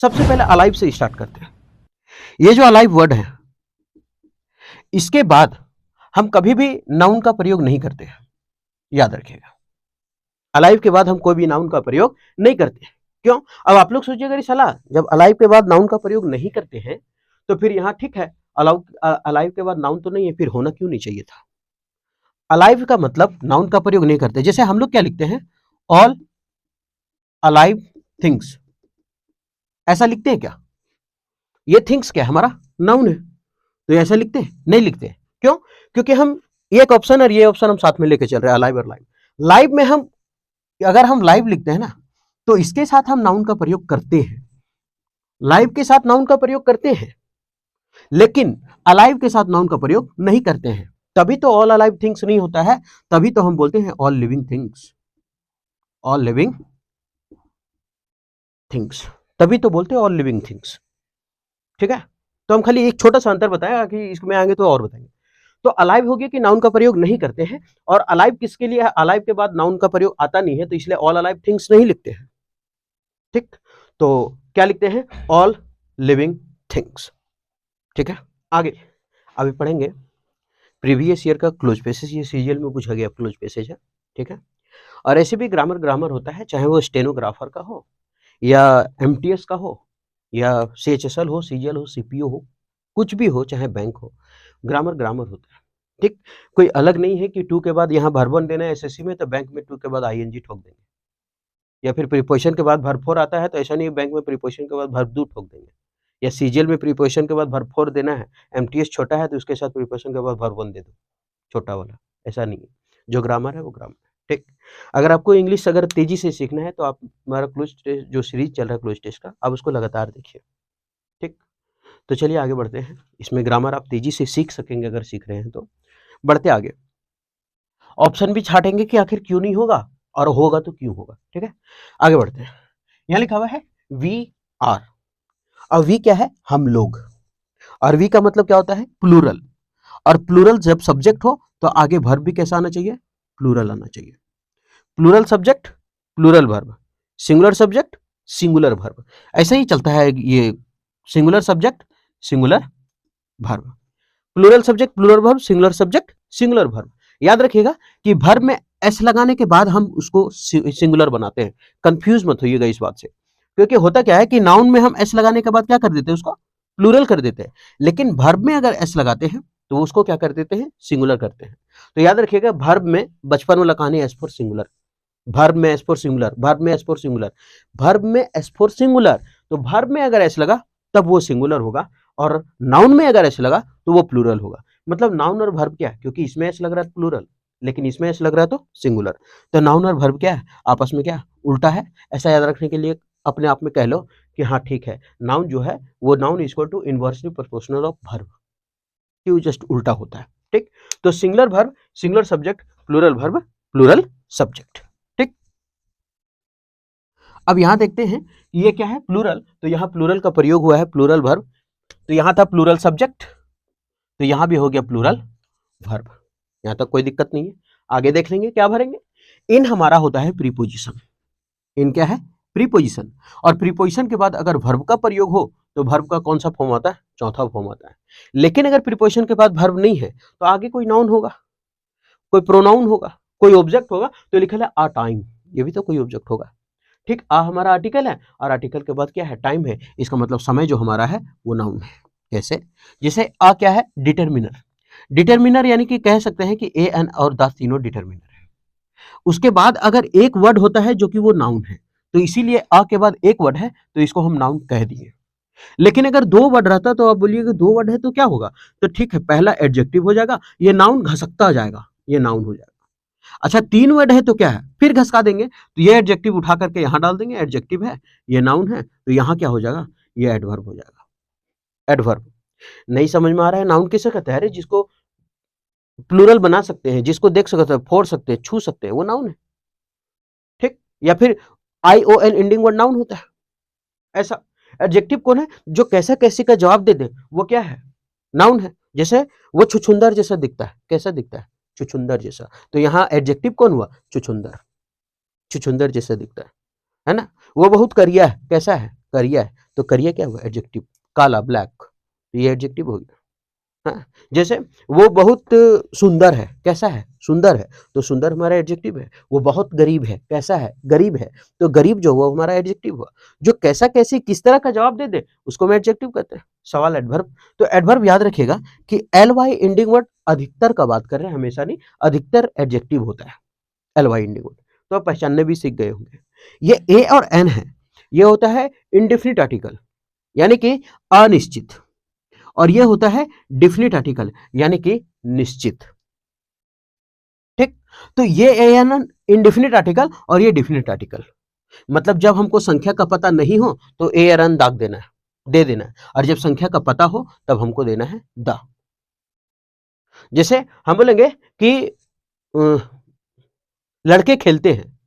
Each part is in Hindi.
सबसे पहले अलाइव से स्टार्ट करते हैं। ये जो अलाइव वर्ड है, इसके बाद हम कभी भी नाउन का प्रयोग नहीं करते हैं, याद रखिएगा। अलाइव के बाद हम कोई भी नाउन का प्रयोग नहीं करते हैं। क्यों? अब आप लोग सोचिए, अगर सलाह जब अलाइव के बाद नाउन का प्रयोग नहीं करते हैं तो फिर यहाँ ठीक है, अलाइव के बाद नाउन तो नहीं है, फिर होना क्यों नहीं चाहिए था? अलाइव का मतलब नाउन का प्रयोग नहीं करते। जैसे हम लोग क्या लिखते हैं, ऑल अलाइव थिंग्स, ऐसा लिखते हैं क्या? ये थिंग्स क्या है? हमारा नाउन है, तो ऐसा लिखते हैं? नहीं लिखते। क्यों? क्योंकि हम एक ऑप्शन और ये ऑप्शन हम साथ में लेके चल रहे हैं, अलाइव और लाइव। लाइव में हम अगर हम लाइव लिखते हैं ना, तो इसके साथ हम नाउन का प्रयोग करते हैं, लाइव के साथ नाउन का प्रयोग करते हैं, लेकिन अलाइव के साथ नाउन का प्रयोग नहीं करते हैं। तभी तो ऑल अलाइव थिंग्स नहीं होता है, तभी तो हम बोलते हैं all living things, all living things, तभी तो बोलते हैं ऑल लिविंग थिंग्स। ठीक है, तो हम खाली एक छोटा सा अंतर बताया कि इसमें आएंगे तो और बताएंगे। तो अलाइव हो गया कि नाउन का प्रयोग नहीं करते हैं, और अलाइव किसके लिए है? अलाइव के बाद नाउन का प्रयोग आता नहीं है, तो इसलिए ऑल अलाइव थिंग्स नहीं लिखते हैं। ठीक, तो क्या लिखते हैं? All living things. ठीक है, आगे अभी पढ़ेंगे प्रीवियस ईयर का क्लोज पैसेज। ये सीजीएल में पूछा गया क्लोज पैसेज है। ठीक है, और ऐसे भी ग्रामर होता है, चाहे वो स्टेनोग्राफर का हो या एमटीएस का हो या सीएचएसएल हो, सीजीएल हो, सीपीओ हो, कुछ भी हो, चाहे बैंक हो, ग्रामर होता है। ठीक, कोई अलग नहीं है कि टू के बाद यहाँ भरवन देना है एसएससी में, तो बैंक में टू के बाद आईएनजी ठोक देंगे, या फिर प्रीपोजिशन के बाद भर फोर आता है तो ऐसा नहीं है बैंक में प्रीपोजिशन के बाद भर दू ठोक देंगे, या सीजीएल में प्रीपोजिशन के बाद भर फोर देना है, एमटीएस छोटा है तो उसके साथ प्रीपोजिशन के बाद भर वन दे दो, छोटा वाला। ऐसा नहीं है, जो ग्रामर है वो ग्रामर है। ठीक, अगर आपको इंग्लिश अगर तेजी से सीखना है तो आप हमारा क्लोज टेस्ट जो सीरीज चल रहा है क्लोज टेस्ट का, आप उसको लगातार देखिए। ठीक, तो चलिए आगे बढ़ते हैं। इसमें ग्रामर आप तेजी से सीख सकेंगे अगर सीख रहे हैं तो। बढ़ते आगे, ऑप्शन भी छाटेंगे कि आखिर क्यों नहीं होगा, और होगा तो क्यों होगा। ठीक है, आगे बढ़ते हैं। यहाँ लिखा हुआ है वी आर। अब वी क्या है? हम लोग। और वी का मतलब क्या होता है? प्लूरल। और प्लूरल जब सब्जेक्ट हो तो आगे वर्ब भी कैसा आना चाहिए? प्लूरल आना चाहिए। Plural subject plural verb, singular subject singular verb. ऐसा ही चलता है ये, singular subject singular verb, plural subject plural verb, singular subject singular verb. याद रखिएगा कि वर्ब में एस लगाने के बाद हम उसको सिंगुलर बनाते हैं। कंफ्यूज मत होइएगा इस बात से, क्योंकि होता क्या है कि नाउन में हम एस लगाने के बाद क्या कर देते हैं? उसको प्लूरल कर देते हैं, लेकिन वर्ब में अगर एस लगाते हैं तो उसको क्या कर देते हैं? सिंगुलर करते हैं। तो याद रखिएगा, वर्ब में बचपन वाला कहानी एस फॉर सिंगुलर, वर्ब में एस फॉर सिंगुलर, वर्ब में एस फॉर सिंगुलर, वर्ब में एस फॉर सिंगुलर। तो वर्ब में अगर एस लगा तब वो सिंगुलर होगा, और नाउन में अगर एस लगा तो वो प्लूरल होगा। मतलब नाउन और वर्ब क्या है? क्योंकि इसमें एस लग रहा है प्लूरल, लेकिन इसमें एस लग रहा है तो सिंगुलर। तो नाउन और वर्ब क्या है? आपस में क्या उल्टा है? ऐसा याद रखने के लिए अपने आप में कह लो कि हाँ ठीक है, नाउन जो है वो noun equal to inversely proportional of verb, क्यों जस्ट उल्टा होता है। ठीक, तो singular verb singular subject, plural verb plural subject. ठीक, अब यहां देखते हैं ये क्या है? प्लूरल। तो यहां प्लूरल का प्रयोग हुआ है, प्लूरल वर्ब। तो यहां था प्लूरल सब्जेक्ट, तो यहां भी हो गया प्लूरल वर्ब। यहां तक कोई दिक्कत नहीं है। आगे देख लेंगे क्या भरेंगे। इन हमारा होता है प्रीपोजिशन। इन क्या है? प्रीपोजिशन। और प्रीपोजिशन के बाद अगर वर्ब का प्रयोग हो तो वर्ब का कौन सा फॉर्म आता है? चौथा फॉर्म आता है। लेकिन अगर प्रीपोजिशन के बाद वर्ब नहीं है तो आगे कोई नाउन होगा, कोई प्रोनाउन होगा, कोई ऑब्जेक्ट होगा। तो लिखा है आ टाइम, ये भी तो कोई ऑब्जेक्ट होगा। ठीक, आ हमारा आर्टिकल है, और आर्टिकल के बाद क्या है? टाइम है। इसका मतलब समय जो हमारा है वो नाउन है। कैसे? जैसे आ क्या है? डिटरमिनर। डिटरमिनर यानी कि कह सकते हैं कि ए एन और द तीनों डिटरमिनर है। उसके बाद अगर एक वर्ड होता है जो कि वो नाउन है, तो इसीलिए आ के बाद एक वर्ड है तो इसको हम नाउन कह दिए। लेकिन अगर दो वर्ड रहता तो आप बोलिए कि दो वर्ड है तो क्या होगा? तो ठीक है, पहला एडजेक्टिव हो जाएगा, ये नाउन घसकता जाएगा, ये नाउन हो जाएगा। अच्छा, तीन वर्ड है तो क्या है? फिर घसका देंगे, तो ये एडजेक्टिव उठा करके यहां डाल देंगे, एडजेक्टिव है, ये नाउन है, तो यहां क्या हो जाएगा? ये एडवर्ब हो जाएगा। एडवर्ब। नहीं समझ में आ रहा है? नाउन किसे कहते हैं? अरे जिसको प्लूरल बना सकते हैं, जिसको देख सकते हैं, फोड़ सकते हैं, छू सकते हैं, वो नाउन है। ठीक, या फिर ION एंडिंग वर्ड नाउन होता है। ऐसा एडजेक्टिव कौन है? जो कैसा कैसी का जवाब दे दे, वो क्या है? नाउन है। जैसे वो छुछुंदर जैसा दिखता है, कैसा दिखता है? छुछुंदर जैसा। तो यहाँ एडजेक्टिव कौन हुआ? छुछुंदर। छुछुंदर जैसा दिखता है ना? वो बहुत करिया है, कैसा है? करिया है, तो करिया क्या हुआ? एडजेक्टिव। काला, ब्लैक, ये एडजेक्टिव हो गया। हाँ, जैसे वो बहुत सुंदर है, कैसा है? सुंदर है, तो सुंदर हमारा एडजेक्टिव है। वो बहुत गरीब है, कैसा है? गरीब है, तो गरीब जो हुआ वो हमारा एडजेक्टिव हुआ। जो कैसा, कैसे, किस तरह का जवाब दे दे उसको हम एडजेक्टिव कहते हैं। सवाल एडवर्ब। तो एडवर्ब याद रखिएगा कि एल वाई एंडिंग वर्ड अधिकतर का बात कर रहे हैं, हमेशा नहीं, अधिकतर एडजेक्टिव होता है एल वाई एंडिंग वर्ड। तो आप पहचानने भी सीख गए होंगे। ये ए और एन है, ये होता है इंडेफिनिट आर्टिकल यानी कि अनिश्चित, और ये होता है डिफिनिट आर्टिकल यानी कि निश्चित। ठीक, तो ये एन इंडेफिनिट आर्टिकल और ये डिफिनिट आर्टिकल। मतलब जब हमको संख्या का पता नहीं हो तो ए एन दाग देना है, दे देना है, और जब संख्या का पता हो तब हमको देना है द। जैसे हम बोलेंगे कि लड़के खेलते हैं,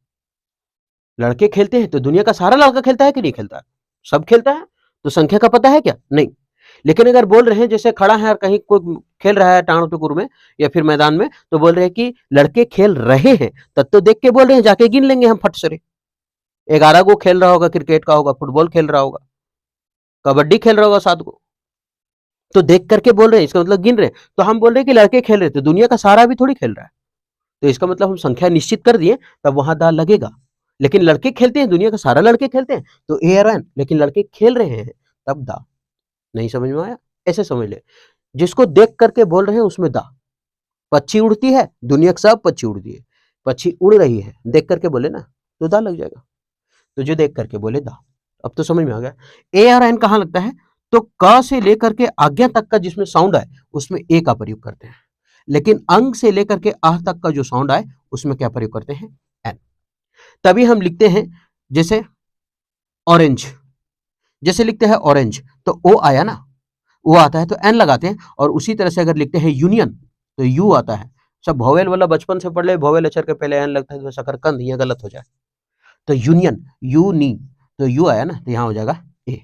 लड़के खेलते हैं तो दुनिया का सारा लड़का खेलता है कि नहीं खेलता? सब खेलता है, तो संख्या का पता है क्या? नहीं। लेकिन अगर बोल रहे हैं जैसे खड़ा है और कहीं कोई खेल रहा है टांग टुकुर में या फिर मैदान में, तो बोल रहे हैं कि लड़के खेल रहे हैं, तब तो देख के बोल रहे हैं, जाके गिन लेंगे हम फट से। 11 गो खेल रहा होगा, क्रिकेट का होगा, फुटबॉल खेल रहा होगा, कबड्डी खेल रहा होगा 7 गो, तो देख करके बोल रहे हैं, इसका मतलब गिन रहे हैं। तो हम बोल रहे हैं कि लड़के खेल रहे थे, दुनिया का सारा भी थोड़ी खेल रहा है, तो इसका मतलब हम संख्या निश्चित कर दिए, तब वहां दा लगेगा। लेकिन लड़के खेलते हैं, दुनिया का सारा लड़के खेलते हैं, तो ए आर एन, लेकिन लड़के खेल रहे हैं तब दा। नहीं समझ में आया? ऐसे समझ ले, जिसको देख करके बोल रहे हैं उसमें दा। पक्षी उड़ती है, दुनिया के सब पक्षी उड़ती है, पक्षी उड़ रही है, देख करके बोले ना तो दा लग जाएगा। तो जो देख करके बोले दा। अब तो समझ में आ गया। ए आर एन कहां लगता है? तो क से लेकर के आज्ञा तक का जिसमें साउंड आए उसमें ए का प्रयोग करते हैं, लेकिन अंग से लेकर के आह तक का जो साउंड आए उसमें क्या प्रयोग करते हैं? एन। तभी हम लिखते हैं जैसे ऑरेंज, जैसे लिखते हैं ऑरेंज तो ओ आया ना, वो आता है तो एन लगाते हैं। और उसी तरह से अगर लिखते हैं यूनियन तो यू आता है। सब भोवेल वाला बचपन से पढ़ ले, भोवेल अक्षर के पहले एन लगता है तो शकरकंद, ये गलत हो जाए। तो यूनियन, यू नी, तो यू आया ना, तो यहाँ हो जाएगा ए,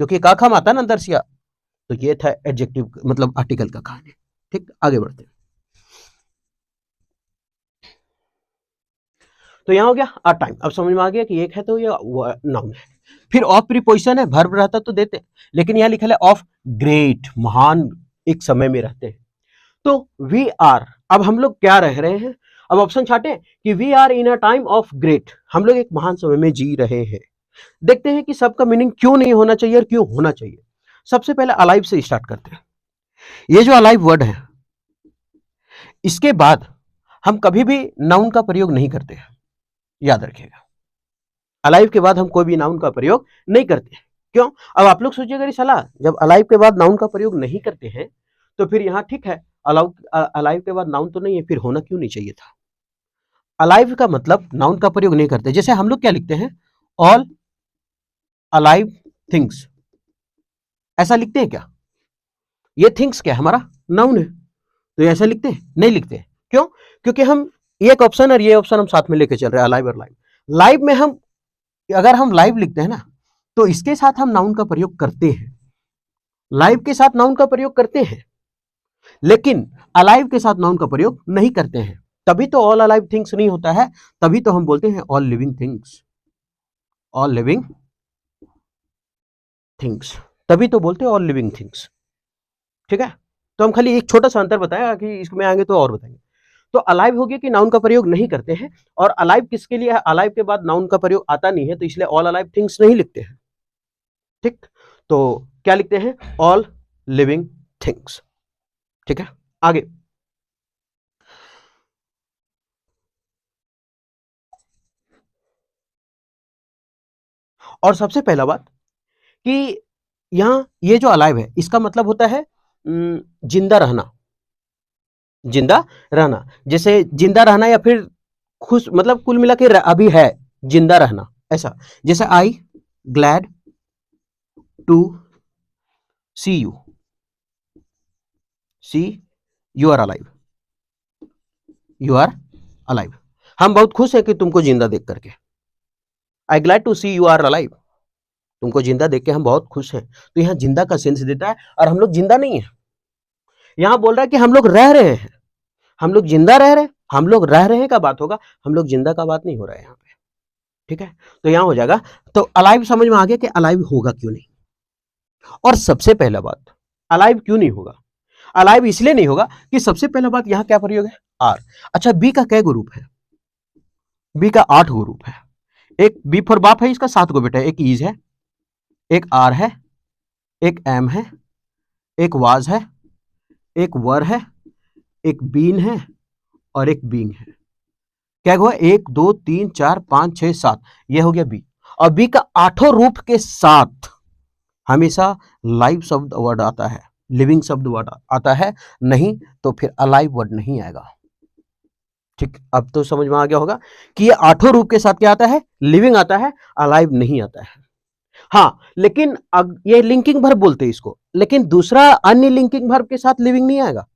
क्योंकि काखम आता है ना अंदर सिया। तो ये था एडजेक्टिव मतलब आर्टिकल का कहानी। ठीक, आगे बढ़ते हैं। तो यहाँ हो गया आ टाइम। अब समझ में आ गया कि एक है तो ये नाउन है। फिर ऑफ प्रीपोजिशन है, वर्ब रहता तो देते, लेकिन यहाँ लिखा है ऑफ ग्रेट, महान एक समय में रहते हैं। तो वी आर, अब हम लोग क्या रह रहे हैं? अब ऑप्शन छाटे कि we are in a time of great, हम लोग एक महान समय में जी रहे हैं। देखते हैं कि सबका मीनिंग क्यों नहीं होना चाहिए और क्यों होना चाहिए। सबसे पहले अलाइव से स्टार्ट करते हैं। ये जो अलाइव वर्ड है, इसके बाद हम कभी भी नाउन का प्रयोग नहीं करते हैं, याद रखिएगा। अलाइव के बाद हम कोई भी नाउन का प्रयोग नहीं करते हैं। क्यों? अब आप लोग सोचिएगा सलाह, जब अलाइव के बाद नाउन का प्रयोग नहीं करते हैं तो फिर यहाँ ठीक है, अलाइव के बाद नाउन तो नहीं है, फिर होना क्यों नहीं चाहिए था? अलाइव का मतलब नाउन का प्रयोग नहीं करते। जैसे हम लोग क्या लिखते हैं? ऑल अलाइव थिंग्स, ऐसा लिखते हैं क्या? ये थिंग्स क्या है? हमारा नाउन है, तो ऐसा लिखते हैं? नहीं लिखते हैं। क्यों? क्योंकि हम एक ऑप्शन और ये ऑप्शन हम साथ में लेके चल रहे हैं, अलाइव और लाइव। लाइव में हम, अगर हम लाइव लिखते हैं ना, तो इसके साथ हम नाउन का प्रयोग करते हैं, लाइव के साथ नाउन का प्रयोग करते हैं, लेकिन अलाइव के साथ नाउन का प्रयोग नहीं करते हैं। तभी तो ऑल अलाइव थिंग्स नहीं होता है, तभी तो हम बोलते हैं all living things, all living things, तभी तो बोलते हैं ऑल लिविंग थिंग्स। ठीक है, तो हम खाली एक छोटा सा अंतर बताया कि इसमें आएंगे तो और बताएंगे। तो अलाइव हो गया कि नाउन का प्रयोग नहीं करते हैं, और अलाइव किसके लिए है? अलाइव के बाद नाउन का प्रयोग आता नहीं है, तो इसलिए ऑल अलाइव थिंग्स नहीं लिखते हैं। ठीक, तो क्या लिखते हैं? All living things. ठीक है, आगे। और सबसे पहला बात कि यहां ये जो अलाइव है इसका मतलब होता है जिंदा रहना, जिंदा रहना। जैसे जिंदा रहना या फिर खुश, मतलब कुल मिला के अभी है, जिंदा रहना, ऐसा। जैसे I glad to see you, see you are alive, you are alive. हम बहुत खुश हैं कि तुमको जिंदा देख करके। I glad to see you are alive, तुमको जिंदा देख के हम बहुत खुश हैं। तो यहाँ जिंदा का सेंस देता है, और हम लोग जिंदा नहीं है। यहाँ बोल रहा है कि हम लोग रह रहे हैं, हम लोग जिंदा रह रहे हैं, हम लोग रह रहे हैं का बात होगा, हम लोग जिंदा का बात नहीं हो रहा है यहाँ पे। ठीक है, तो यहां हो जाएगा। तो अलाइव समझ में आ गया कि अलाइव होगा क्यों नहीं। और सबसे पहला बात, अलाइव क्यों नहीं होगा? अलाइव इसलिए नहीं होगा कि सबसे पहला बात यहां क्या प्रयोग है, आर। अच्छा, बी का कै ग्रुप है? बी का 8 ग्रुप है। एक बी फॉर बाप है, इसका 7 गो बेटा है। एक ईज है, एक आर है, एक एम है, एक वाज है, एक वर है, एक बीन है और एक बींग है। क्या हुआ? 1 2 3 4 5 6 7, यह हो गया बी। और बी का 8 रूप के साथ हमेशा लाइव शब्द वर्ड आता है, लिविंग शब्द वर्ड आता है, नहीं तो फिर अलाइव वर्ड नहीं आएगा। ठीक, अब तो समझ में आ गया होगा कि ये 8 रूप के साथ क्या आता है, लिविंग आता है, अलाइव नहीं आता है। हाँ, लेकिन अब ये लिंकिंग वर्ब बोलते हैं इसको, लेकिन दूसरा अन्य लिंकिंग वर्ब के साथ लिविंग नहीं आएगा।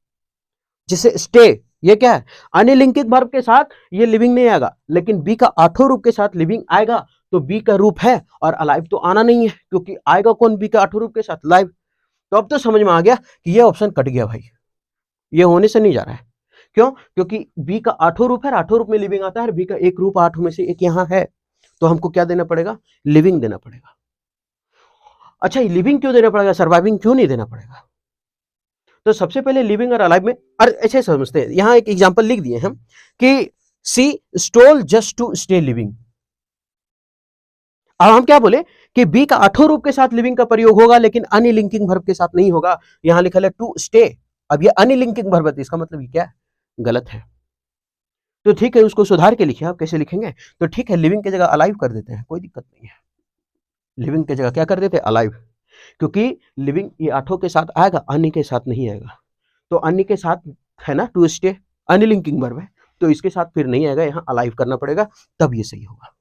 जैसे स्टे, ये क्या है, अन्य लिंकिंग वर्ब के साथ ये लिविंग नहीं आएगा, लेकिन बी का 8 रूप के साथ लिविंग आएगा, तो बी का रूप है और अलाइव तो आना नहीं है, क्योंकि आएगा कौन बी का 8 रूप के साथ, लाइव। तो अब तो समझ में आ गया कि ये ऑप्शन कट गया भाई, ये होने से नहीं जा रहा है। क्यों? क्योंकि बी का 8 रूप है, 8 रूप में लिविंग आता है, बी का एक रूप 8 में से एक यहां है, तो हमको क्या देना पड़ेगा, लिविंग देना पड़ेगा। अच्छा, लिविंग क्यों देना पड़ेगा, सर्वाइविंग क्यों नहीं देना पड़ेगा? तो सबसे पहले लिविंग और अलाइव में, और ऐसे समझते हैं, यहां एक एग्जांपल लिख दिए हम कि she stole just to stay living. अब हम क्या बोले कि बी का 8 रूप के साथ लिविंग का प्रयोग होगा, लेकिन अन्य लिंकिंग वर्ब के साथ नहीं होगा। यहां लिखा है टू स्टे, अब ये अन्य लिंकिंग वर्ब है, इसका मतलब ये क्या है, गलत है। तो ठीक है, उसको सुधार के लिखिए। आप कैसे लिखेंगे? तो ठीक है, लिविंग की जगह अलाइव कर देते हैं, कोई दिक्कत नहीं है। लिविंग की जगह क्या कर देते हैं, अलाइव, क्योंकि लिविंग ये 8 के साथ आएगा, अन्य के साथ नहीं आएगा। तो अन्य के साथ है ना, टू स्टे अन्य लिंकिंग वर्ब है, तो इसके साथ फिर नहीं आएगा, यहाँ अलाइव करना पड़ेगा, तब ये सही होगा।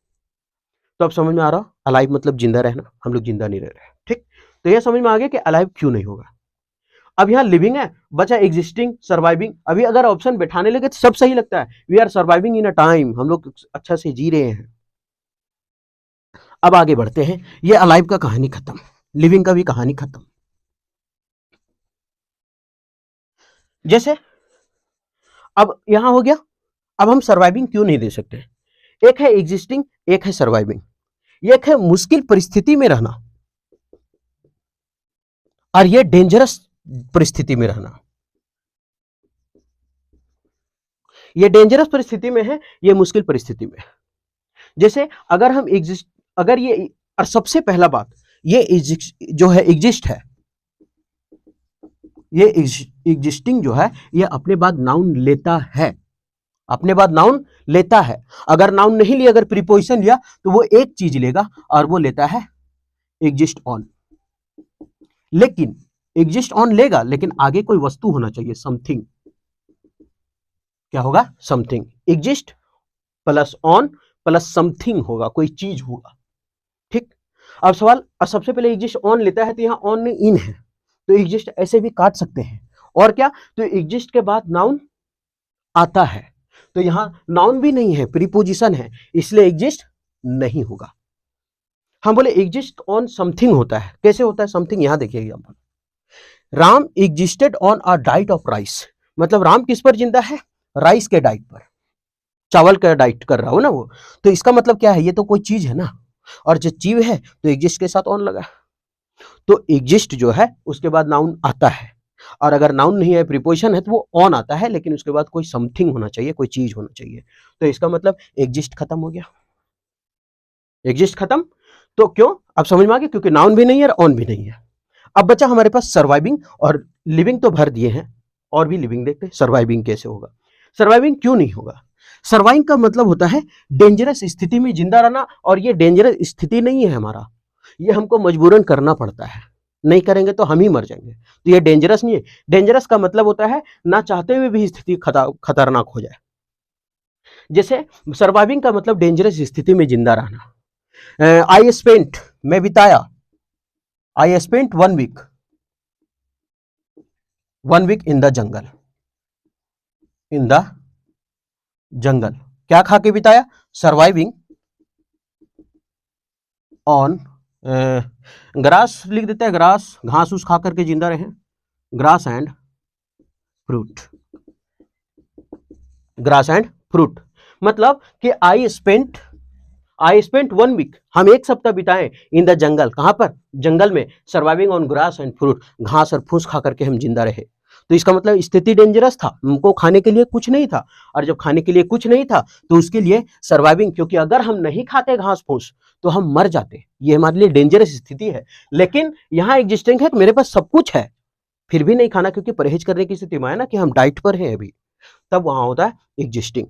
तो अब समझ में आ रहा, अलाइव मतलब जिंदा रहना, हम लोग जिंदा नहीं रह रहे। ठीक, तो यह समझ में आ गया कि अलाइव क्यों नहीं होगा। अब यहाँ लिविंग है, बचा एग्जिस्टिंग, सर्वाइविंग। अभी अगर ऑप्शन बैठाने लगे तो सब सही लगता है, we are surviving in a time, हम लोग अच्छा से जी रहे हैं। अब आगे बढ़ते हैं, ये अलाइव का कहानी खत्म, लिविंग का भी कहानी खत्म। जैसे अब यहां हो गया, अब हम सर्वाइविंग क्यों नहीं दे सकते? एक है एग्जिस्टिंग, एक है सर्वाइविंग। एक है मुश्किल परिस्थिति में रहना, और ये डेंजरस परिस्थिति में रहना। ये डेंजरस परिस्थिति में है, ये मुश्किल परिस्थिति में है। जैसे अगर हम एग्जिस्ट, अगर ये, और सबसे पहला बात, ये जो है एग्जिस्ट है, ये एग्जिस्टिंग जो है, ये अपने बाद नाउन लेता है, अपने बाद नाउन लेता है। अगर नाउन नहीं लिया, अगर प्रीपोजिशन लिया, तो वो एक चीज लेगा और वो लेता है एग्जिस्ट ऑन। लेकिन एग्जिस्ट ऑन लेगा, लेकिन आगे कोई वस्तु होना चाहिए, समथिंग। क्या होगा? Something. Exist plus on plus something होगा, कोई चीज होगा। ठीक, अब सवाल, अब सबसे पहले एग्जिस्ट ऑन लेता है, तो यहां ऑन में इन है, तो एग्जिस्ट ऐसे भी काट सकते हैं। और क्या, तो एग्जिस्ट के बाद नाउन आता है, तो यहां नाउन भी नहीं है, प्रीपोजिशन है, इसलिए एग्जिस्ट नहीं होगा। हम बोले एग्जिस्ट ऑन समथिंग होता है। कैसे होता है समथिंग? यहां देखिए example, Ram existed on a diet of rice. मतलब राम किस पर जिंदा है? राइस के डाइट पर, चावल का डाइट कर रहा हो ना वो। तो इसका मतलब क्या है, ये तो कोई चीज है ना, और जो चीज है तो एग्जिस्ट के साथ ऑन लगा, तो एग्जिस्ट जो है उसके बाद नाउन आता है, और अगर नाउन नहीं है, प्रीपोजिशन है, तो वो ऑन आता है, लेकिन उसके बाद कोई समथिंग होना चाहिए, कोई चीज होना चाहिए। तो इसका मतलब एग्जिस्ट खत्म हो गया, एग्जिस्ट खत्म। तो क्यों? अब समझ में आ गया, क्योंकि नाउन भी नहीं है और ऑन भी नहीं है। अब बचा हमारे पास सर्वाइविंग और लिविंग, तो भर दिए हैं, और भी लिविंग देखते हैं सर्वाइविंग कैसे होगा। सर्वाइविंग क्यों नहीं होगा? सर्वाइविंग का मतलब होता है डेंजरस स्थिति में जिंदा रहना, और ये डेंजरस स्थिति नहीं है हमारा, ये हमको मजबूरन करना पड़ता है, नहीं करेंगे तो हम ही मर जाएंगे, तो ये डेंजरस नहीं है। डेंजरस का मतलब होता है ना चाहते हुए भी स्थिति खतरनाक हो जाए। जैसे सर्वाइविंग का मतलब डेंजरस स्थिति में जिंदा रहना। आई स्पेंट, मैं बिताया, I spent 1 week, 1 week in the jungle, in the jungle. क्या खा के बिताया? सर्वाइविंग ऑन ग्रास, लिख देते हैं ग्रास, घास उस खा करके जिंदा रहे, grass and fruit, grass and fruit. मतलब कि I spent I spent 1 week, हम 1 सप्ताह बिताए इन द जंगल, कहां पर, जंगल में, surviving on grass and fruit, घास और फूस खा करके हम जिंदा रहे। तो इसका मतलब स्थिति डेंजरस था, हमको खाने के लिए कुछ नहीं था, और जब खाने के लिए कुछ नहीं था तो उसके लिए सर्वाइविंग, क्योंकि अगर हम नहीं खाते घास फूस तो हम मर जाते, ये हमारे लिए डेंजरस स्थिति है। लेकिन यहाँ एग्जिस्टिंग है कि मेरे पास सब कुछ है, फिर भी नहीं खाना, क्योंकि परहेज करने की स्थिति में है ना कि हम डाइट पर हैं अभी, तब वहां होता है एग्जिस्टिंग।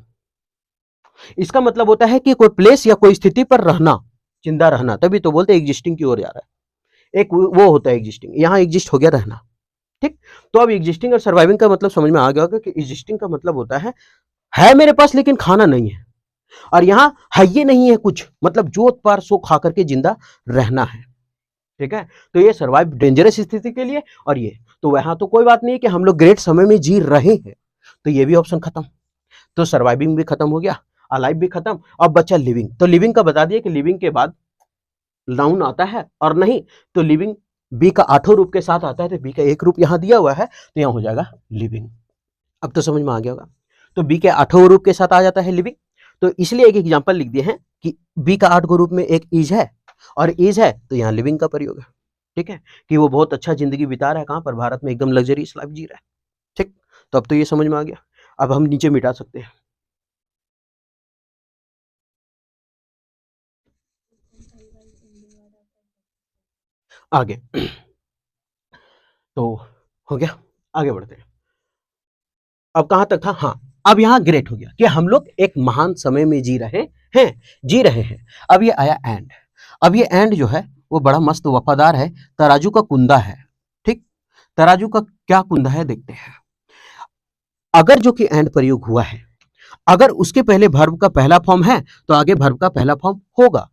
इसका मतलब होता है कि कोई प्लेस या कोई स्थिति पर रहना, जिंदा रहना, तभी तो बोलते एग्जिस्टिंग की ओर जा रहा है। एक वो होता है एग्जिस्टिंग, यहाँ एग्जिस्ट हो गया रहना, ठीक। तो अब एग्जिस्टिंग और सर्वाइविंग का मतलब समझ में आ गया होगा कि एग्जिस्टिंग का मतलब होता है मेरे पास लेकिन खाना नहीं है, और यहाँ है ये नहीं है कुछ, मतलब जो पार सो खा करके जिंदा रहना है, ठीक है। तो ये सर्वाइव डेंजरस स्थिति के लिए, और ये तो वहां तो कोई बात नहीं कि हम लोग ग्रेट समय में जी रहे हैं, तो ये भी ऑप्शन खत्म। तो सर्वाइविंग भी खत्म हो गया, अलाइव भी खत्म, अब बचा लिविंग। तो लिविंग का बता दिया कि लिविंग के बाद नाउन आता है, और नहीं तो लिविंग बी का 8 रूप के साथ आता है, तो बी का 1 रूप यहां दिया हुआ है, तो यहां हो जाएगा लिविंग। अब तो समझ में आ गया होगा। तो बी के 8 रूप के साथ आ जाता है लिविंग, तो इसलिए एक एग्जांपल लिख दिए हैं कि बी का 8 रूप में एक इज है, और इज है तो यहाँ लिविंग का प्रयोग है, ठीक है, कि वो बहुत अच्छा जिंदगी बिता रहा है, कहां पर, भारत में, एकदम लग्जरियस लाइफ जी रहा है, ठीक। तो अब तो ये समझ में आ गया, अब हम नीचे मिटा सकते हैं आगे। तो हो गया, आगे बढ़ते हैं। अब कहां तक था, हाँ, अब यहां ग्रेट हो गया कि हम लोग एक महान समय में जी रहे हैं। अब ये आया एंड। अब ये एंड जो है वो बड़ा मस्त वफादार है, तराजू का कुंदा है, ठीक। तराजू का क्या कुंदा है देखते हैं। अगर जो कि एंड प्रयोग हुआ है, अगर उसके पहले वर्ब का पहला फॉर्म है तो आगे वर्ब का पहला फॉर्म होगा,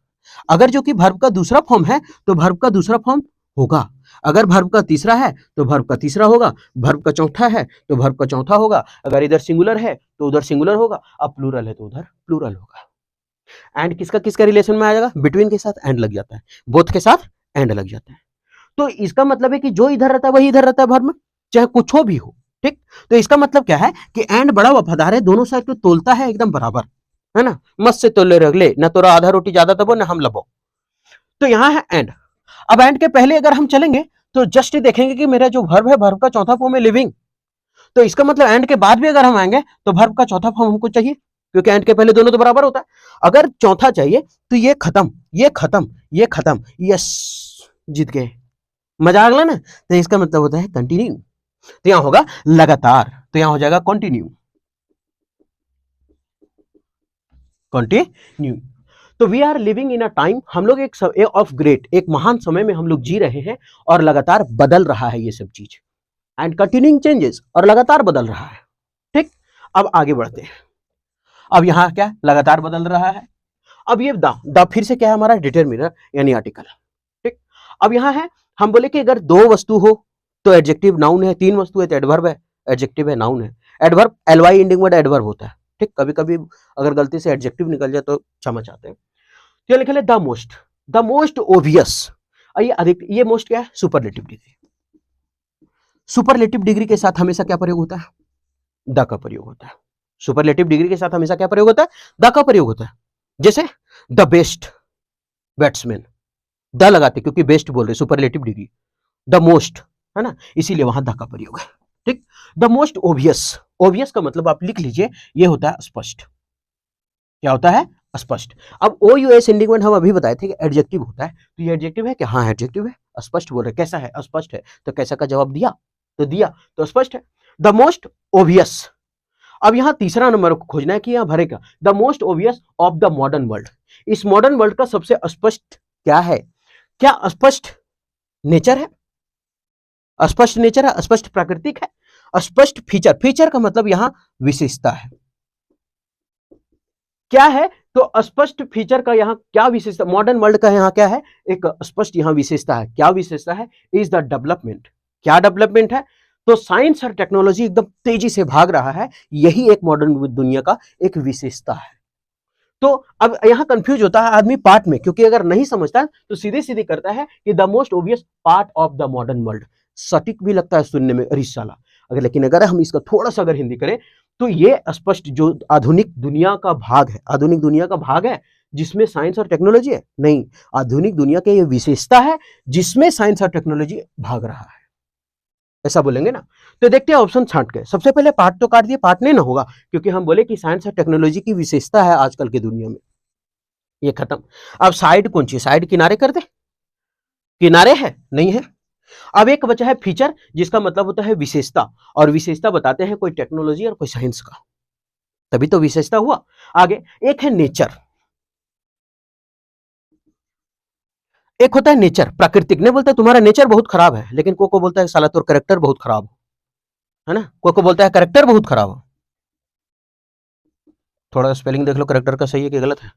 अगर जो कि वर्ब का दूसरा फॉर्म है तो वर्ब का दूसरा फॉर्म होगा, अगर वर्ब का तीसरा है तो वर्ब का तीसरा होगा, वर्ब का चौथा है तो वर्ब का चौथा होगा, अगर इधर सिंगुलर है तो उधर सिंगुलर होगा, अब प्लूरल है तो उधर प्लूरल होगा। एंड किसका किसका रिलेशन में आ जाएगा, बिटवीन के साथ एंड लग जाता है, बोथ के साथ एंड लग जाता है। तो इसका मतलब है कि जो इधर रहता है वही इधर रहता है वर्ब में, चाहे कुछ हो भी हो, ठीक। तो इसका मतलब क्या है कि एंड बड़ा वफादार है, दोनों साइड को तोलता है एकदम बराबर, है ना, मस्त से तोले रगले, ना तोरा आधा रोटी ज्यादा तबो ना हम लबो। तो यहां है एंड। अब एंड के पहले अगर हम चलेंगे तो जस्ट देखेंगे कि मेरा जो वर्ब है, वर्ब का चौथा फॉर्म है लिविंग, तो इसका मतलब एंड के बाद भी अगर हम आएंगे तो वर्ब का चौथा फॉर्म हमको चाहिए, क्योंकि एंड के पहले दोनों तो बराबर होता है। अगर चौथा चाहिए तो ये खत्म, ये खत्म, ये खत्म, यस, जीत गए, मजा आ गया ना। तो इसका मतलब होता है कंटिन्यू, तो यहां होगा लगातार, तो यहां हो जाएगा कंटिन्यू, कंटिन्यू। तो we are living in a time, हम लोग एक ऑफ ग्रेट, एक महान समय में हम लोग जी रहे हैं, और लगातार बदल रहा है ये सब चीज, एंड कंटिन्यूइंग चेंजेस, और लगातार बदल रहा है, ठीक। अब आगे बढ़ते हैं। अब यहां क्या लगातार बदल रहा है। अब ये द फिर से क्या है हमारा, डिटरमिनर यानी आर्टिकल, ठीक। अब यहां है, हम बोले कि अगर 2 वस्तु हो तो एडजेक्टिव नाउन है, 3 वस्तु है तो एडवर्ब है, एडजेक्टिव है नाउन है, एडवर्ब एलवाई एंडिंग वर्ड एडवर्ब होता है, ठीक। कभी कभी अगर गलती से एडजेक्टिव निकल जाए तो क्षमा चाहते हैं। तो लिखे द मोस्ट ओबियस, ये अधिक, ये मोस्ट क्या है, सुपरलेटिव डिग्री। सुपरलेटिव डिग्री के साथ हमेशा क्या प्रयोग होता है, द का प्रयोग होता है। सुपरलेटिव डिग्री के साथ हमेशा क्या प्रयोग होता है, द का प्रयोग होता है। जैसे द बेस्ट बैट्समैन, द लगाते क्योंकि बेस्ट बोल रहे, सुपरलेटिव डिग्री, द मोस्ट, है ना, इसीलिए वहां द का प्रयोग है, ठीक। द मोस्ट ओबियस, ओबियस का मतलब आप लिख लीजिए, ये होता है स्पष्ट। क्या होता है, स्पष्ट। अब ओ यू एस एंडिंग वर्ड हम अभी बताए थे कि एडजेक्टिव होता है, तो ये एडजेक्टिव है कि हाँ एडजेक्टिव है, स्पष्ट बोल रहे, कैसा है, स्पष्ट है, तो कैसा का जवाब दिया, तो दिया, तो स्पष्ट है। द मोस्ट ओबियस, अब यहां तीसरा नंबर खोजना है कि यहां भरेगा, the most obvious of the modern world, इस मॉडर्न वर्ल्ड का सबसे स्पष्ट क्या है, क्या स्पष्ट नेचर है, स्पष्ट नेचर है, स्पष्ट प्राकृतिक है, स्पष्ट फीचर, फीचर का मतलब यहां विशेषता है, क्या है, तो स्पष्ट फीचर का यहां क्या विशेषता, मॉडर्न वर्ल्ड का यहां क्या है, एक स्पष्ट यहां विशेषता है, क्या विशेषता है, इज द डेवलपमेंट, क्या डेवलपमेंट है, तो साइंस और टेक्नोलॉजी एकदम तेजी से भाग रहा है, यही एक मॉडर्न दुनिया का एक विशेषता है। तो अब यहां कंफ्यूज होता है आदमी पार्ट में, क्योंकि अगर नहीं समझता तो सीधे सीधे करता है कि the most obvious part of the modern world, सटीक भी लगता है सुनने में, अरे साला, अगर लेकिन अगर हम इसका थोड़ा सा अगर हिंदी करें तो ये स्पष्ट जो आधुनिक दुनिया का भाग है, आधुनिक दुनिया का भाग है, जिसमें साइंस और टेक्नोलॉजी है? नहीं, आधुनिक दुनिया की ये विशेषता है जिसमें साइंस और टेक्नोलॉजी भाग रहा है, ऐसा बोलेंगे ना। तो देखते हैं ऑप्शन छांट के। सबसे पहले पार्ट तो काट दिए, पार्ट नहीं ना होगा क्योंकि हम बोले कि साइंस और टेक्नोलॉजी की विशेषता है आजकल की दुनिया में, ये खत्म। अब साइड कौन सी, साइड किनारे कर दे, किनारे है नहीं है। अब एक बचा है फीचर, जिसका मतलब होता है विशेषता, और विशेषता बताते हैं कोई टेक्नोलॉजी और कोई साइंस का, तभी तो विशेषता हुआ। आगे एक है नेचर, एक होता है नेचर प्राकृतिक। ने बोलता है तुम्हारा नेचर बहुत खराब है, लेकिन को बोलता है साला तोर कैरेक्टर बहुत खराब है ना, को बोलता है कैरेक्टर बहुत खराब है। थोड़ा स्पेलिंग देख लो कैरेक्टर का, सही है कि गलत है।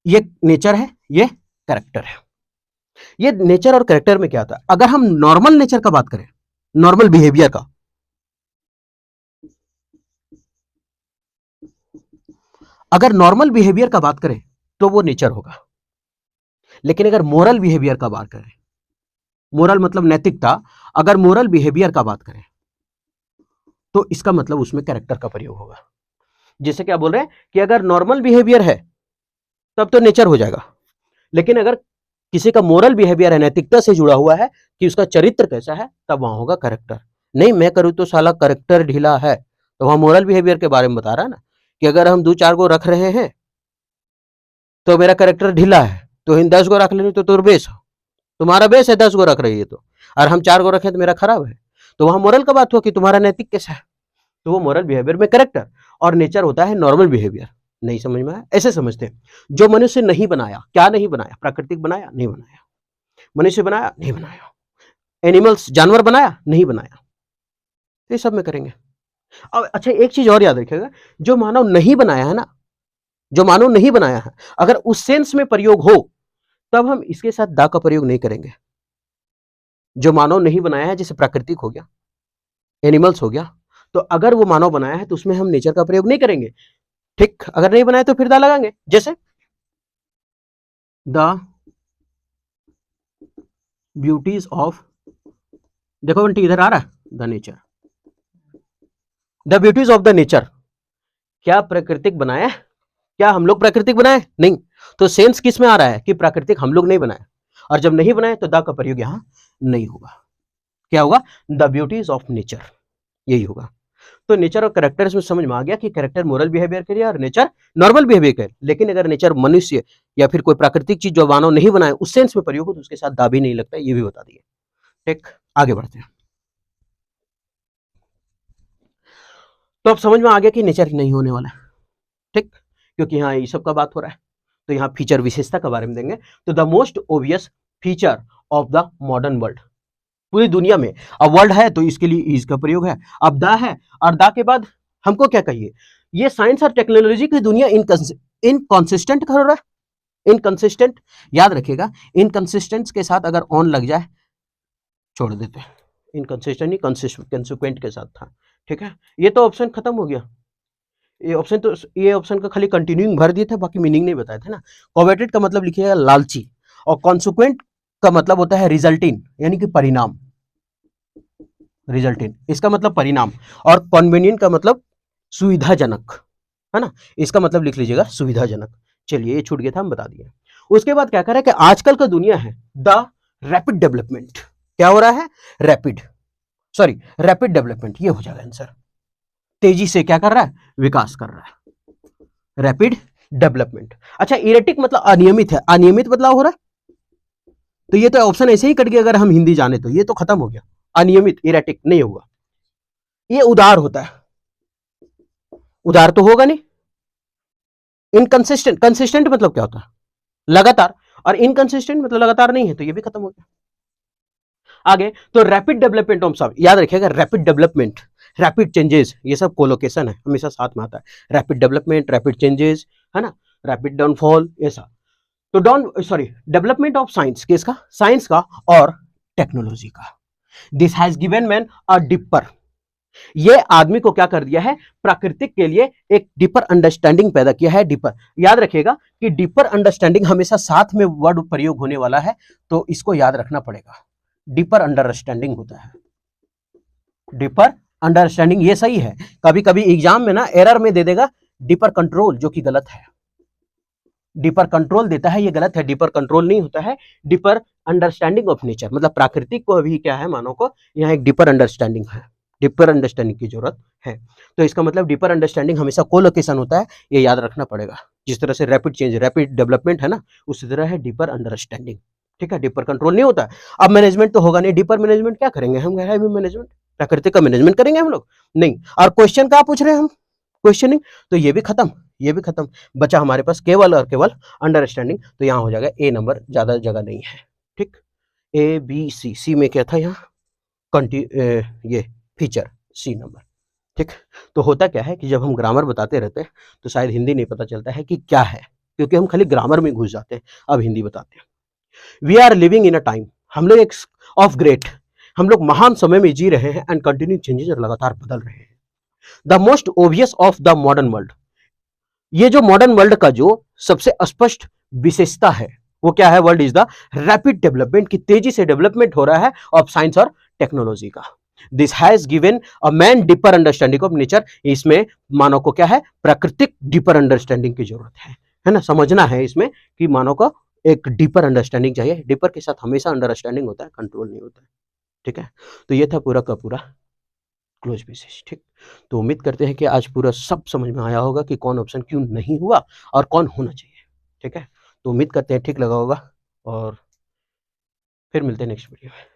ये नेचर है, ये कैरेक्टर है। ये नेचर और कैरेक्टर में क्या आता है? अगर हम नॉर्मल नेचर का बात करें, नॉर्मल बिहेवियर का, अगर नॉर्मल बिहेवियर का बात करें तो वो नेचर होगा। लेकिन अगर मोरल बिहेवियर का बात करें, मोरल मतलब नैतिकता, अगर मोरल बिहेवियर का बात करें तो इसका मतलब उसमें कैरेक्टर का प्रयोग होगा। जैसे क्या बोल रहे हैं कि अगर नॉर्मल बिहेवियर है तब तो नेचर हो जाएगा, लेकिन अगर किसी का मोरल बिहेवियर है, नैतिकता से जुड़ा हुआ है कि उसका चरित्र कैसा है, तब वहां होगा कैरेक्टर। नहीं मैं करूं तो साला कैरेक्टर ढीला है, तो वहां मोरल बिहेवियर के बारे में बता रहा है ना, कि अगर हम 2-4 को रख रहे हैं तो मेरा कैरेक्टर ढीला है, तो इन 10 को रख लेने तो बेस हो, तुम्हारा बेस है 10 को रख रही है तो, और हम 4 को रखें तो मेरा खराब है। तो वहां मोरल का बात हुआ कि तुम्हारा नैतिक कैसा है, तो वो मोरल बिहेवियर में कैरेक्टर, और नेचर होता है नॉर्मल बिहेवियर। नहीं समझ में आया? ऐसे समझते हैं। जो मनुष्य नहीं बनाया, क्या नहीं बनाया? प्राकृतिक बनाया? नहीं बनाया। मनुष्य बनाया? नहीं बनाया। एनिमल्स, जानवर बनाया? नहीं बनाया। ये सब में करेंगे। अब अच्छा एक चीज और याद रखिएगा, जो मानव नहीं बनाया है ना, जो मानव नहीं बनाया है, अगर उस सेंस में प्रयोग हो तब हम इसके साथ दा का प्रयोग नहीं करेंगे। जो मानव नहीं बनाया है, जैसे प्राकृतिक हो गया, एनिमल्स हो गया, तो अगर वो मानव बनाया है तो उसमें हम नेचर का प्रयोग नहीं करेंगे। ठीक, अगर नहीं बनाया तो फिर दा लगाएंगे। जैसे द ब्यूटीज ऑफ, देखो बंटी इधर आ रहा है, the nature, the beauties of the nature. क्या प्राकृतिक बनाया? क्या हम लोग प्राकृतिक बनाए? नहीं। तो सेंस किस में आ रहा है कि प्राकृतिक हम लोग नहीं बनाए, और जब नहीं बनाए तो द का प्रयोग यहां नहीं होगा। क्या होगा? द ब्यूटीज ऑफ नेचर, यही होगा। तो नेचर और कैरेक्टर इसमें समझ में आ गया कि कैरेक्टर मोरल बिहेवियर के लिए और नेचर नॉर्मल बिहेवियर के लिए। लेकिन अगर नेचर मनुष्य या फिर कोई प्राकृतिक चीज जो मानव नहीं बनाए उस सेंस में प्रयोग हो तो उसके साथ दा भी नहीं लगता, ये भी बता दिए। ठीक, आगे बढ़ते हैं। तो अब समझ में आ गया कि नेचर नहीं होने वाला है। ठीक, क्योंकि यहाँ ये सब का बात हो रहा है, तो यहाँ फीचर विशेषता के बारे में देंगे। तो the most obvious feature of the modern world, पूरी दुनिया में अब वर्ल्ड है तो इसके लिए इज का प्रयोग है, अब दा है, और दा के बाद हमको क्या कहिए? ये साइंस और टेक्नोलॉजी की दुनिया इनकंसिस्टेंट कर रहा है, इनकंसिस्टेंट। याद रखिएगा, इनकंसिस्टेंट के साथ अगर ऑन लग जाए छोड़ देते हैं, इनकंसिस्टेंट नहीं कंसिक्वेंट के साथ था। ठीक है, ये तो ऑप्शन खत्म हो गया। ये ऑप्शन का खाली कंटिन्यूइंग भर दिए थे, बाकी मीनिंग नहीं बताए थे ना। कोवेटेड का मतलब लिखिएगा लालची, और कॉन्सिक्वेंट का मतलब होता है रिजल्टिन, यानी कि परिणाम, रिजल्टिन इसका मतलब परिणाम, और कॉन्वेनियंट का मतलब सुविधाजनक, है ना, इसका मतलब लिख लीजिएगा सुविधाजनक। चलिए ये छूट गया था, हम बता दिए। उसके बाद क्या कर रहा है कि आजकल का दुनिया है द रैपिड डेवलपमेंट। क्या हो रहा है? रैपिड डेवलपमेंट, ये हो जाएगा आंसर। तेजी से क्या कर रहा है? विकास कर रहा है, रैपिड डेवलपमेंट। अच्छा, इरेटिक मतलब अनियमित है, अनियमित बदलाव हो रहा है, तो ये तो ऑप्शन ऐसे ही कट गया अगर हम हिंदी जाने तो, ये तो खत्म हो गया। अनियमित, इरेटिक नहीं होगा। ये उदार होता है, उदार तो होगा नहीं। इनकंसिस्टेंट, कंसिस्टेंट मतलब क्या होता है? लगातार, और इनकंसिस्टेंट मतलब लगातार नहीं है, तो ये भी खत्म हो गया। आगे तो रैपिड डेवलपमेंट ऑफ सब, याद रखिएगा रैपिड डेवलपमेंट, रैपिड चेंजेस, ये सब कोलोकेशन है, हमेशा साथ में आता है। रैपिड डेवलपमेंट, रैपिड चेंजेस, है ना, रैपिड डाउनफॉल, ऐसा। तो डेवलपमेंट ऑफ साइंस, किसका? साइंस का और टेक्नोलॉजी का। This has given man a dipper, ये आदमी को क्या कर दिया है? प्राकृतिक के लिए एक डीपर अंडरस्टैंडिंग पैदा किया है। डीपर, याद रखिएगा कि डीपर अंडरस्टैंडिंग हमेशा साथ में वर्ड प्रयोग होने वाला है, तो इसको याद रखना पड़ेगा। डीपर अंडरस्टैंडिंग होता है, डीपर अंडरस्टैंडिंग ये सही है, कभी कभी एग्जाम में ना एरर में दे देगा डीपर कंट्रोल, जो कि गलत है। डीपर कंट्रोल देता है, ये गलत है, डीपर कंट्रोल नहीं होता है, डीपर अंडरस्टैंडिंग ऑफ नेचर, मतलब प्राकृतिक को भी क्या है, मानव को यहाँ एक डीपर अंडरस्टैंडिंग है, डीपर अंडरस्टैंडिंग की जरूरत है। तो इसका मतलब डीपर अंडरस्टैंडिंग हमेशा कोलोकेशन होता है, ये याद रखना पड़ेगा। जिस तरह से रैपिड चेंज, रैपिड डेवलपमेंट है ना, उसी तरह है डीपर अंडरस्टैंडिंग। ठीक है, डीपर कंट्रोल नहीं होता है। अब मैनेजमेंट तो होगा नहीं, डीपर मैनेजमेंट क्या करेंगे हम, मैनेजमेंट प्राकृतिक का मैनेजमेंट करेंगे हम लोग नहीं। और क्वेश्चन क्या पूछ रहे हैं हम, क्वेश्चनिंग, तो ये भी खत्म, ये भी खत्म, बचा हमारे पास केवल और केवल अंडरस्टैंडिंग। तो यहाँ हो जाएगा ए नंबर, ज्यादा जगह नहीं है। ठीक, ए बी सी, सी में क्या था यहाँ, ये फीचर, सी नंबर। ठीक, तो होता क्या है कि जब हम ग्रामर बताते रहते हैं तो शायद हिंदी नहीं पता चलता है कि क्या है, क्योंकि हम खाली ग्रामर में घुस जाते हैं। अब हिंदी बताते हैं। We are living in a time, हम लोग एक ऑफ ग्रेट, हम लोग महान समय में जी रहे हैं, एंड कंटिन्यू चेंजेस, लगातार बदल रहे हैं। The most obvious of the modern world, ये जो मॉडर्न वर्ल्ड का जो सबसे स्पष्ट विशेषता है वो क्या है, world is the rapid development, की तेजी से डेवलपमेंट हो रहा है ऑफ साइंस और टेक्नोलॉजी का। This has given a man deeper understanding of nature, इसमें मानव को क्या है, प्राकृतिक डीपर अंडरस्टैंडिंग की जरूरत है ना, समझना है इसमें कि मानव को एक डीपर अंडरस्टैंडिंग चाहिए। डीपर के साथ हमेशा अंडरस्टैंडिंग होता है, कंट्रोल नहीं होता है। ठीक है, तो ये था पूरा का पूरा क्लोज बेसिस। ठीक, तो उम्मीद करते हैं कि आज पूरा सब समझ में आया होगा कि कौन ऑप्शन क्यों नहीं हुआ और कौन होना चाहिए। ठीक है, तो उम्मीद करते हैं ठीक लगा होगा, और फिर मिलते हैं नेक्स्ट वीडियो में।